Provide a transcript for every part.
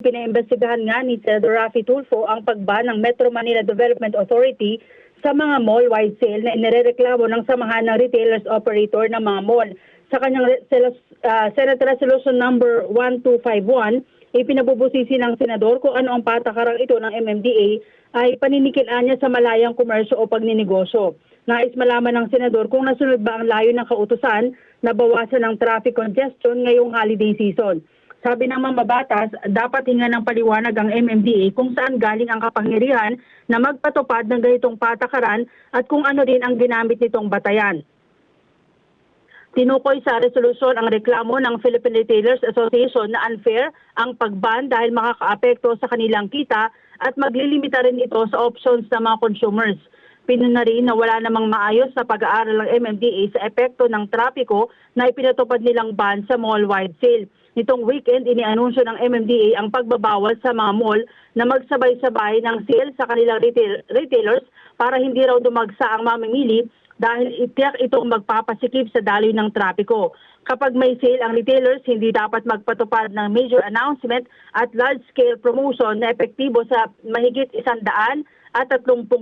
Pinaimbestigahan nga ni Senador Raffy Tulfo ang pagban ng Metro Manila Development Authority sa mga mall-wide sale na inirereklamo ng Samahan ng Retailers Operator ng mga mall. Sa kanyang Senate Resolution number 1251, ipinabubusisi ng senador kung ano ang patakarang ito ng MMDA ay paninikilaan niya sa malayang komersyo o pagninegosyo. Nais malaman ng senador kung nasunod ba ang layo ng kautusan na bawasan ng traffic congestion ngayong holiday season. Sabi ng mambabatas, dapat hinga ng paliwanag ang MMDA kung saan galing ang kapangyarihan na magpatupad ng ganitong patakaran at kung ano rin ang ginamit nitong batayan. Tinukoy sa resolusyon ang reklamo ng Philippine Retailers Association na unfair ang pagban dahil makakaapekto sa kanilang kita at maglilimita rin ito sa options ng mga consumers. Pinuna rin na wala namang maayos na pag-aaral ng MMDA sa epekto ng trapiko na ipinatupad nilang ban sa mall-wide sale. Nitong weekend, inianunsyo ng MMDA ang pagbabawal sa mga mall na magsabay-sabay ng sale sa kanilang retailers para hindi raw dumagsa ang mamimili dahil itiyak itong magpapasikip sa daloy ng trapiko. Kapag may sale ang retailers, hindi dapat magpatupad ng major announcement at large-scale promotion na epektibo sa mahigit 130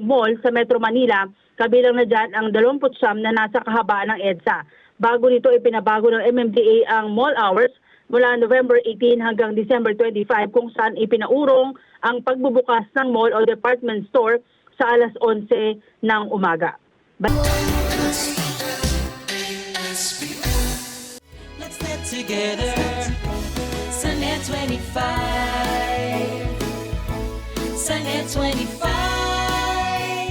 mall sa Metro Manila, kabilang na dyan ang 29 na nasa kahabaan ng EDSA. Bago nito, ipinabago ng MMDA ang mall hours mula November 18 hanggang December 25 kung saan ipinaurong ang pagbubukas ng mall o department store sa alas 11 ng umaga. Let's get together, Sunnet 25, Sunnet 25.